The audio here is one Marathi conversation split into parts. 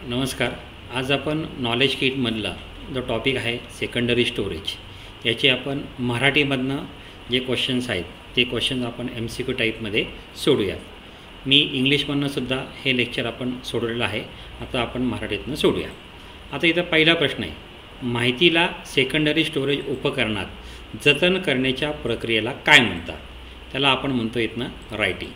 नमस्कार. आज आपण नॉलेज किटमधला जो टॉपिक आहे सेकंडरी स्टोरेज याचे आपण मराठीमधनं जे क्वेश्चन्स आहेत ते क्वेश्चन्स आपण MCQ टाईपमध्ये सोडूया. मी इंग्लिशमधनं सुद्धा हे लेक्चर आपण सोडवलेलं आहे. आता आपण मराठीतनं सोडूया. आता इथं पहिला प्रश्न आहे, माहितीला सेकंडरी स्टोरेज उपकरणात जतन करण्याच्या प्रक्रियेला काय म्हणतात? त्याला आपण म्हणतो इथनं रायटिंग.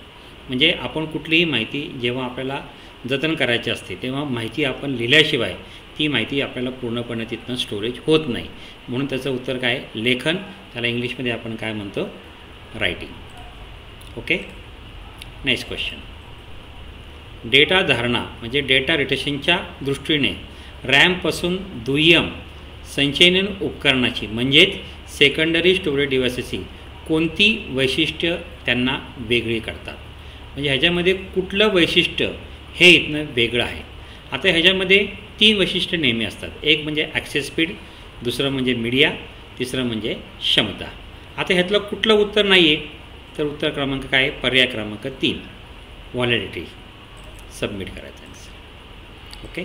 म्हणजे आपण कुठलीही माहिती जेव्हा आपल्याला जतन करायची असते तेव्हा माहिती आपण लिहिल्याशिवाय ती माहिती आपल्याला पूर्णपणे तिथनं स्टोरेज होत नाही. म्हणून त्याचं उत्तर काय आहे? लेखन. त्याला इंग्लिशमध्ये आपण काय म्हणतो? Writing. Okay. Next question. Data धारणा म्हणजे डेटा रिटेशनच्या दृष्टीने रॅमपासून दुय्यम संचयन उपकरणाची म्हणजेच सेकंडरी स्टोरेज डिव्हाइसेसची कोणती वैशिष्ट्य त्यांना वेगळी करतात? म्हणजे ह्याच्यामध्ये कुठलं वैशिष्ट्य हे इथनं वेगळं आहे? आता ह्याच्यामध्ये 3 वैशिष्ट्य नेहमी असतात. एक म्हणजे ॲक्सेस स्पीड, दुसरं म्हणजे मीडिया, तिसरं म्हणजे क्षमता. आता ह्यातलं कुठलं उत्तर नाही आहे तर उत्तर क्रमांक काय आहे? पर्याय क्रमांक 3 व्हॅलिडिटी. सबमिट करायचं आहे. ओके.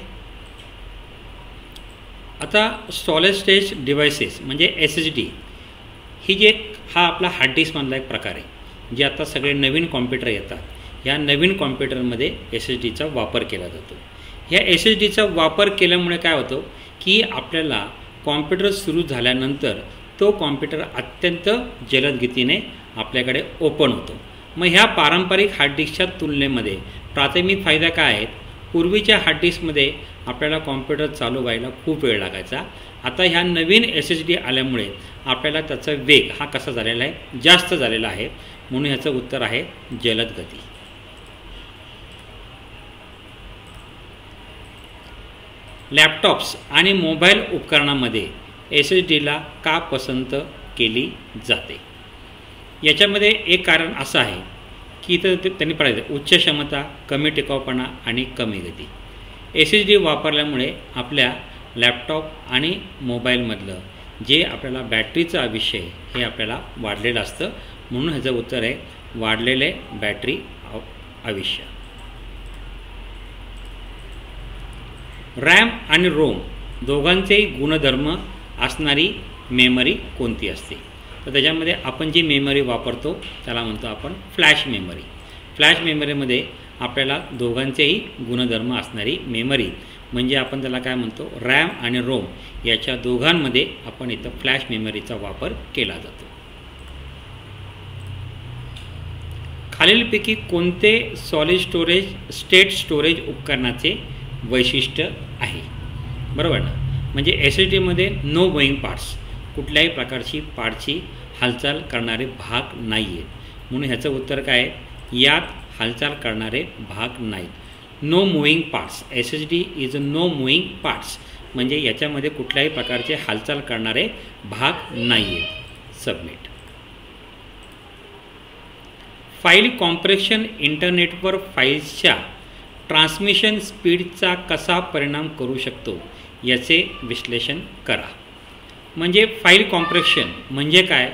आता सॉलिड स्टेट डिव्हाइसेस म्हणजे SSD ही जे हा आपला हार्ड डिस्कमधला एक प्रकार आहे. जे आता सगळे नवीन कॉम्प्युटर येतात, या नवीन कॉम्प्युटरमध्ये SSDचा वापर केला जातो. ह्या SSDचा वापर केल्यामुळे काय होतं की आपल्याला कॉम्प्युटर सुरू झाल्यानंतर तो कॉम्प्युटर अत्यंत जलद गतीने आपल्याकडे ओपन होतो. मग ह्या पारंपरिक हार्ड डिस्कच्या तुलनेमध्ये प्राथमिक फायदा काय आहेत? पूर्वीच्या हार्ड डिस्कमध्ये आपल्याला कॉम्प्युटर चालू व्हायला खूप वेळ लागायचा. आता ह्या नवीन SSD आल्यामुळे आपल्याला त्याचा वेग हा कसा झालेला आहे? जास्त झालेला आहे. म्हणून ह्याचं उत्तर आहे जलद गती. लॅपटॉप्स आणि मोबाईल उपकरणामध्ये SSDला का पसंत केली जाते? याच्यामध्ये एक कारण असं आहे की इथं त्यांनी पाहिलं उच्च क्षमता, कमी टिकाऊपणा आणि कमी गती. SSD वापरल्यामुळे आपल्या लॅपटॉप आणि मोबाईलमधलं जे आपल्याला बॅटरीचं आयुष्य आहे हे आपल्याला वाढलेलं असतं. म्हणून ह्याचं उत्तर आहे वाढलेले बॅटरी आयुष्य. रॅम आणि रोम दोघांचेही गुणधर्म असणारी मेमरी कोणती असते? तर त्याच्यामध्ये आपण जी मेमरी वापरतो त्याला म्हणतो आपण फ्लॅश मेमरी. फ्लॅश मेमरीमध्ये आपल्याला दोघांचेही गुणधर्म असणारी मेमरी म्हणजे आपण त्याला काय म्हणतो? रॅम आणि रोम याच्या दोघांमध्ये आपण इथं फ्लॅश मेमरीचा वापर केला जातो. खालीलपैकी कोणते सॉलिड स्टेट स्टोरेज उपकरणाचे वैशिष्ट्य आहे? बरोबर ना. म्हणजे SSDमध्ये नो मूव्हिंग पार्ट्स, कुठल्याही प्रकारची पार्टची हालचाल करणारे भाग नाही आहेत. म्हणून ह्याचं उत्तर काय आहे? यात हालचाल करणारे भाग नाहीत. No moving parts. SSD is no moving parts म्हणजे याच्यामध्ये कुठल्याही प्रकारचे हालचाल करणारे भाग नाही आहेत. सबमिट. फाईल कॉम्प्रेशन इंटरनेटवर फाईल्सच्या ट्रान्समिशन स्पीडचा कसा परिणाम करू शकतो याचे विश्लेषण करा. म्हणजे फाईल कॉम्प्रेशन म्हणजे काय?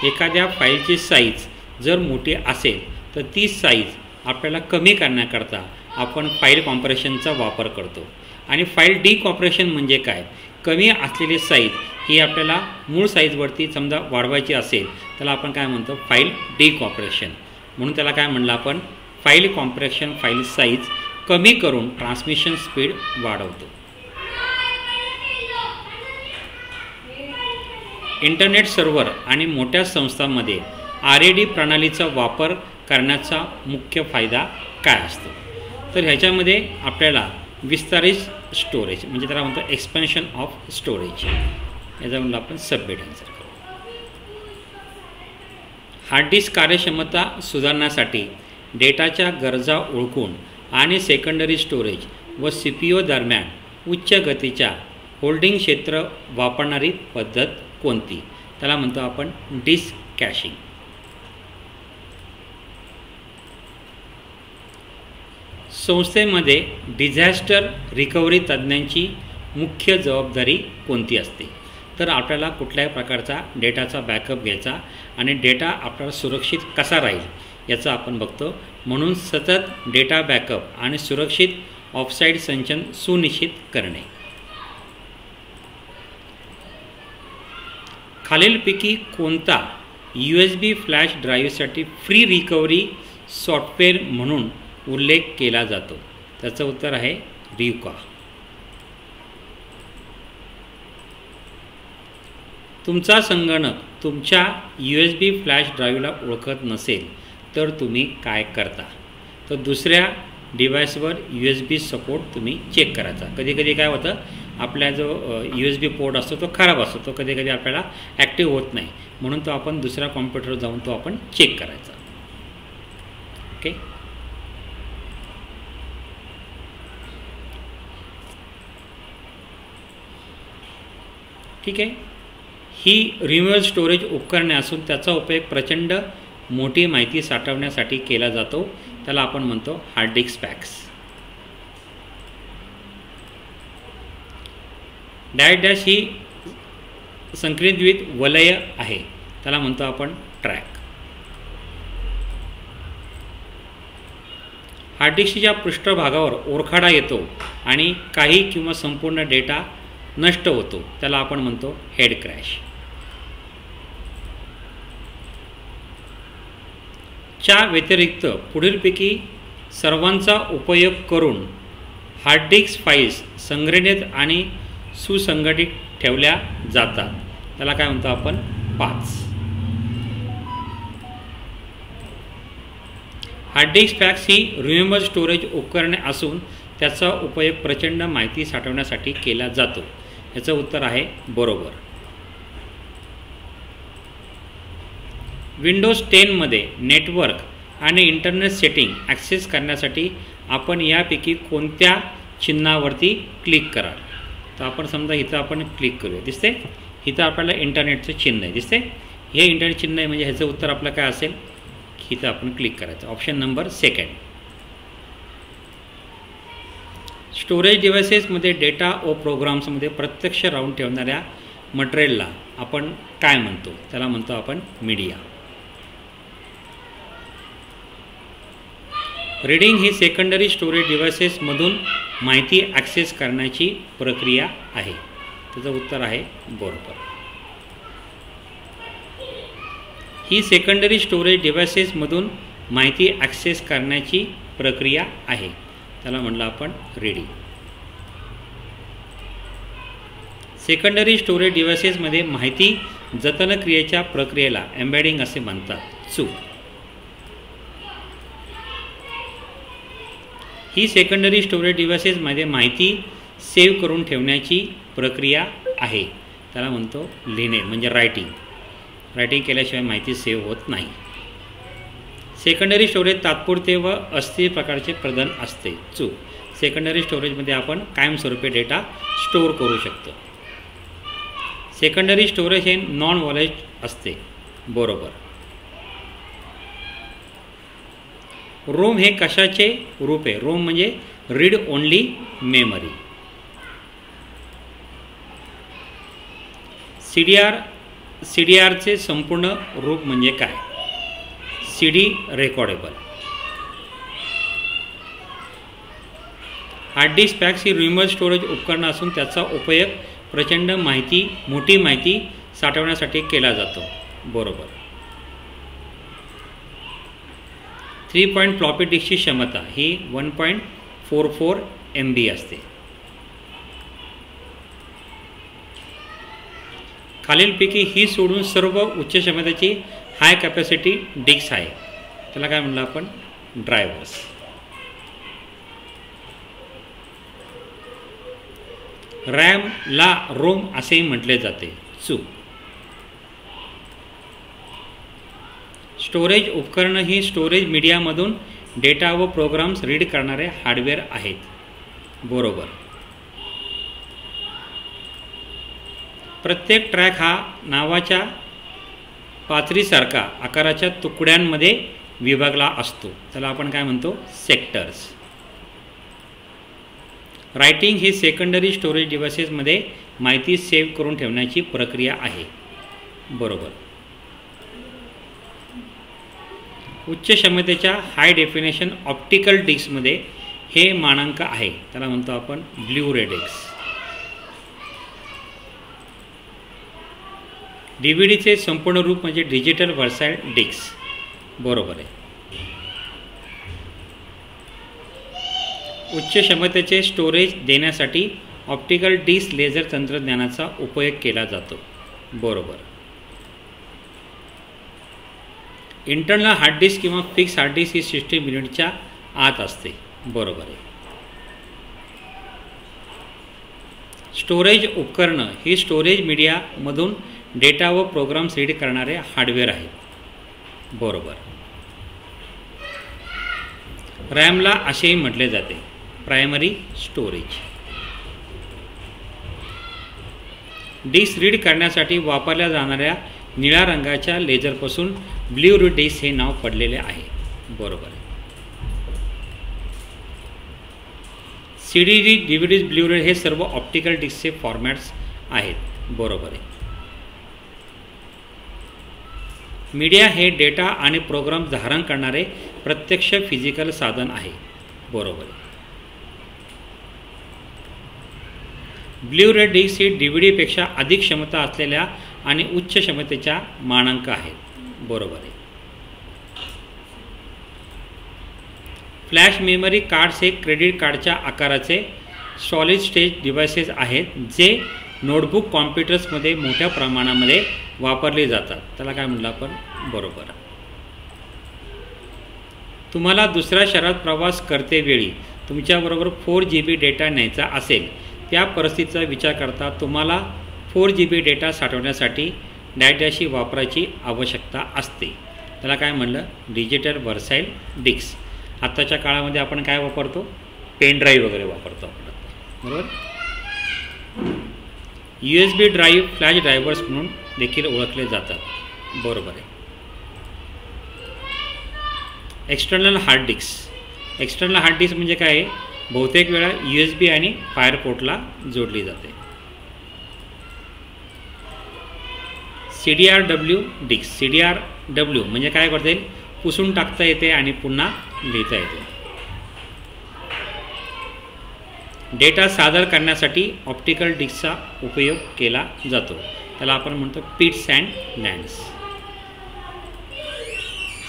एखाद्या फाईलची साईज जर मोठी असेल तर ती साईज आपल्याला कमी करण्याकरता आपण फाईल कॉम्प्रेशनचा वापर करतो. आणि फाईल डिकॉम्प्रेशन म्हणजे काय? कमी असलेली साईज ही आपल्याला मूळ साईजवरती समजा वाढवायची असेल त्याला आपण काय म्हणतो? फाईल डिकॉम्प्रेशन. म्हणून त्याला काय म्हणलं आपण? फाईल कॉम्प्रेशन फाईल साईज कमी करून ट्रान्समिशन स्पीड वाढवतो. इंटरनेट सर्व्हर आणि मोठ्या संस्थांमध्ये RAD प्रणालीचा वापर करण्याचा मुख्य फायदा काय असतो? तर ह्याच्यामध्ये आपल्याला विस्तारित स्टोरेज म्हणजे त्याला म्हणतो एक्सपेन्शन ऑफ स्टोरेज. याच्यामध्ये आपण सबमिट आन्सर करू. हार्ड डिस्क कार्यक्षमता सुधारण्यासाठी डेटाच्या गरजा ओळखून आणि सेकंडरी स्टोरेज व CPU दरम्यान उच्च गतीच्या होल्डिंग क्षेत्र वापरणारी पद्धत कोणती? त्याला म्हणतो आपण डिस्क कॅशिंग. संस्थेमध्ये डिझास्टर रिकव्हरी तज्ज्ञांची मुख्य जबाबदारी कोणती असते? तर आपल्याला कुठल्याही प्रकारचा डेटाचा बॅकअप घ्यायचा आणि डेटा आपल्याला सुरक्षित कसा राहील याचं आपण बघतो. म्हणून सतत डेटा बॅकअप आणि सुरक्षित ऑफसाईड संचन सुनिश्चित करणे. खालीलपैकी कोणता USB फ्लॅश ड्राईव्हसाठी फ्री रिकव्हरी सॉफ्टवेअर म्हणून उल्लेख केला जातो? त्याचं उत्तर आहे रिका. तुमचा संगणक तुमच्या USB फ्लॅश ड्राईव्हला ओळखत नसेल तर तुम्ही काय करता? तर दुसऱ्या डिव्हाइसवर USB सपोर्ट तुम्ही चेक करायचा. कधी कधी काय होतं, आपला जो USB पोर्ट असतो तो खराब असतो, तो कधी कधी आपल्याला ॲक्टिव्ह होत नाही, म्हणून तो आपण दुसऱ्या कॉम्प्युटरवर जाऊन तो आपण चेक करायचा. ओके. ठीक आहे. ही रिमूव्हल स्टोरेज उपकरणे असून त्याचा उपयोग प्रचंड मोठी माहिती साठवण्यासाठी केला जातो. त्याला आपण म्हणतो hard disk packs. Dash dash ही संक्रियद्वीत वलय आहे, त्याला म्हणतो आपण ट्रॅक. हार्ड डिस्कच्या पृष्ठभागावर ओरखडा येतो आणि काही किंवा संपूर्ण डेटा नष्ट होतो, त्याला आपण म्हणतो हेड क्रॅश. च्या व्यतिरिक्त पुढीलपैकी सर्वांचा उपयोग करून हार्ड डिस्क फाईल्स संग्रहित आणि सुसंघटित ठेवल्या जातात, त्याला काय म्हणतो आपण? 5. हार्ड डिस्क फॅक्स ही रिमूव्हेबल स्टोरेज उपकरणे असून त्याचा उपयोग प्रचंड माहिती साठवण्यासाठी केला जातो. याचं उत्तर आहे बरोबर. विंडोज 10 मध्ये नेटवर्क आणि इंटरनेट सेटिंग ॲक्सेस करण्यासाठी आपण यापैकी कोणत्या चिन्हावरती क्लिक कराल? तर आपण समजा इथं आपण क्लिक करूया. दिसते? इथं आपल्याला इंटरनेटचं चिन्ह आहे. दिसते? हे इंटरनेट चिन्ह आहे, म्हणजे ह्याचं उत्तर आपलं काय असेल? इथं आपण क्लिक करायचं. Option number 2. स्टोरेज डिव्हाइसेसमध्ये डेटा व प्रोग्राम्समध्ये प्रत्यक्ष राहून ठेवणाऱ्या मटेरियलला आपण काय म्हणतो? त्याला म्हणतो आपण मीडिया. रीडिंग ही सेकंडरी स्टोरेज डिव्हाइसेसमधून माहिती ॲक्सेस करण्याची प्रक्रिया आहे. त्याचं उत्तर आहे बरोबर. ही सेकंडरी स्टोरेज डिव्हाइसेसमधून माहिती ॲक्सेस करण्याची प्रक्रिया आहे, त्याला म्हणलं आपण रीडिंग. सेकंडरी स्टोरेज डिव्हाइसेसमध्ये माहिती जतन क्रियेच्या प्रक्रियेला एम्बेडिंग असे म्हणतात. चूक. ही सेकंडरी स्टोरेज डिव्हाइसेसमध्ये माहिती सेव्ह करून ठेवण्याची प्रक्रिया आहे, त्याला म्हणतो लिहिणे म्हणजे रायटिंग. रायटिंग केल्याशिवाय माहिती सेव्ह होत नाही. सेकंडरी स्टोरेज तात्पुरते व अस्थिर प्रकारचे प्रदान असते. चूक. सेकंडरी स्टोरेजमध्ये आपण कायमस्वरूपी डेटा स्टोअर करू शकतो. सेकंडरी स्टोरेज हे नॉन व्हॉलेज असते. बरोबर. रोम हे कशाचे रूप आहे? रोम म्हणजे रीड ओनली मेमरी. CDRचे संपूर्ण रूप म्हणजे काय? CD रेकॉर्डेबल. हार्ड डिस्क पॅक्स ही रिमूव्हेबल स्टोरेज उपकरण असून त्याचा उपयोग प्रचंड मोठी माहिती साठवण्यासाठी केला जातो. बरोबर. 3 पॉईंट फ्लॉपी डिस्कची क्षमता ही 1.44 MB असते. खालीलपैकी ही सोडून सर्व उच्च क्षमतेची हाय कॅपॅसिटी डिस्क आहे, त्याला काय म्हणलं आपण? ड्रायव्हर्स. रॅमला रोम असेही म्हटले जाते. चूक. स्टोरेज उपकरण ही स्टोरेज मीडियामधून डेटा व प्रोग्राम्स रीड करणारे हार्डवेअर आहेत. बरोबर. प्रत्येक ट्रॅक हा नावाच्या पातळीसारखा आकाराच्या तुकड्यांमध्ये विभागला असतो, त्याला आपण काय म्हणतो? सेक्टर्स. रायटिंग ही सेकंडरी स्टोरेज डिव्हाइसेसमध्ये माहिती सेव्ह करून ठेवण्याची प्रक्रिया आहे. बरोबर. उच्च क्षमतेच्या हाय डेफिनेशन ऑप्टिकल डिस्कमध्ये हे मानांक आहे त्याला म्हणतो आपण ब्ल्यू रे डिस्क. DVDचे संपूर्ण रूप म्हणजे डिजिटल व्हर्साटाईल डिस्क. बरोबर आहे. उच्च क्षमतेचे स्टोरेज देण्यासाठी ऑप्टिकल डिस्क लेझर तंत्रज्ञानाचा उपयोग केला जातो. बरोबर. इंटरनल हार्ड डिस्क किंवा फिक्स हार्ड डिस्क ही सिस्टीम युनिटच्या आत असते. बरोबर आहे. स्टोरेज उपकरणं ही स्टोरेज मीडियामधून डेटा व प्रोग्राम्स रीड करणारे हार्डवेअर आहेत. बरोबर. रॅमला असेही म्हटले जाते प्रायमरी स्टोरेज. डिस्क रीड करण्यासाठी वापरल्या जाणाऱ्या निळ्या रंगाच्या लेझरपासून ब्ल्यू रे डिस्क हे नाव पडलेले आहे. बरोबर आहे. CD, DVD, ब्ल्यू रे हे सर्व ऑप्टिकल डिस्कचे फॉर्मॅट्स आहेत. बरोबर आहे. मीडिया हे डेटा आणि प्रोग्राम धारण करणारे प्रत्यक्ष फिजिकल साधन आहे. बरोबर आहे. ब्ल्यू रे डिस्क ही DVDपेक्षा अधिक क्षमता असलेल्या आणि उच्च क्षमतेच्या मानांक आहेत. बरोबर आहे. फ्लॅश मेमरी कार्ड्स हे क्रेडिट कार्डच्या आकाराचे सॉलिड स्टेट डिव्हाइसेस आहेत जे नोटबुक कॉम्प्युटर्समध्ये मोठ्या प्रमाणामध्ये वापरले जातात. त्याला काय म्हटलं आपण? बरोबर. तुम्हाला दुसऱ्या शहरात प्रवास करतेवेळी तुमच्याबरोबर 4 GB डेटा न्यायचा असेल त्या परिस्थितीचा विचार करता तुम्हाला 4 GB डेटा साठवण्यासाठी डाटाशी वापरायची आवश्यकता असते. त्याला काय म्हणलं? Digital versatile disc. आत्ताच्या काळामध्ये आपण काय वापरतो? पेन ड्राईव्ह वगैरे वापरतो आपण. बरोबर. USB ड्राईव्ह फ्लॅश ड्रायव्हर्स म्हणून देखील ओळखले जातात. बरोबर आहे. External hard disk. External hard disk म्हणजे काय आहे? बहुतेक वेळा USB आणि फायर पोर्टला जोडली जाते. CDRW disk. CDRW म्हणजे काय करता येईल? पुसून टाकता येते आणि पुन्हा लिहिता येते. डेटा सादर करण्यासाठी ऑप्टिकल डिस्कचा उपयोग केला जातो. त्याला आपण म्हणतो पिट्स अँड लँड्स.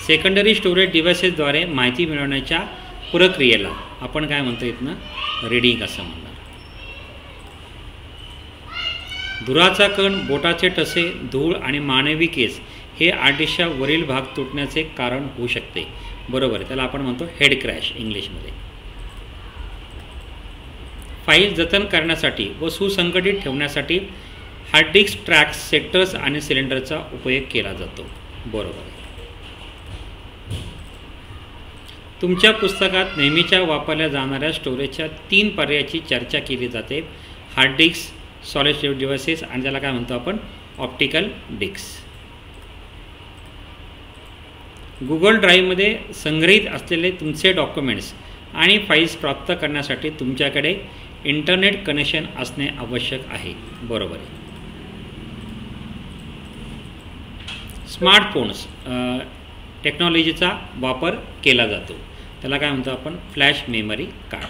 सेकंडरी स्टोरेज डिव्हाइसेसद्वारे माहिती मिळवण्याच्या प्रक्रियेला आपण काय म्हणतो? इथनं रीडिंग असं म्हणणार. धुराचा कण, बोटाचे ठसे, धूळ आणि मानवी केस हे आर्टिस्टच्या वरील भाग तुटण्याचे कारण होऊ शकते. बरोबर आहे. त्याला आपण म्हणतो हेड क्रॅश इंग्लिशमध्ये. फाईल जतन करण्यासाठी व सुसंघटित ठेवण्यासाठी हार्ड डिस्क ट्रॅक्स, सेक्टर्स आणि सिलेंडरचा उपयोग केला जातो. बरोबर आहे. तुमच्या पुस्तकात नेहमीच्या वापरल्या जाणाऱ्या स्टोरेजच्या 3 पर्यायाची चर्चा केली जाते. Hard disk, solid state devices आणि त्याला काय म्हणतो आपण? Optical disk. गुगल ड्राईव्हमध्ये संग्रहित असलेले तुमचे डॉक्युमेंट्स आणि फाईल्स प्राप्त करण्यासाठी तुमच्याकडे इंटरनेट कनेक्शन असणे आवश्यक आहे. बरोबर आहे. स्मार्टफोन्स टेक्नॉलॉजीचा वापर केला जातो. त्याला काय म्हणतो आपण? Flash memory card.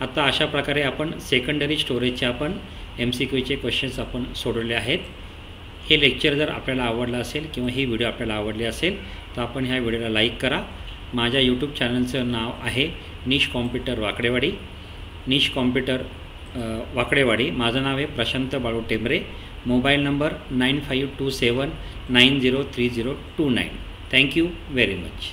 आता अशा प्रकारे आपण सेकंडरी स्टोरेजचे आपण MCQचे क्वेश्चन्स आपण सोडवले आहेत. हे लेक्चर जर आपल्याला आवडलं असेल किंवा ही व्हिडिओ आपल्याला आवडली असेल तर आपण ह्या व्हिडिओला लाईक करा. माझ्या यूट्यूब चॅनलचं नाव आहे निश कॉम्प्युटर वाकडेवाडी. निश कॉम्प्युटर वाकडेवाडी. माझं नाव आहे Prashant Balu Tembare. Mobile number 9527903029. Thank you very much.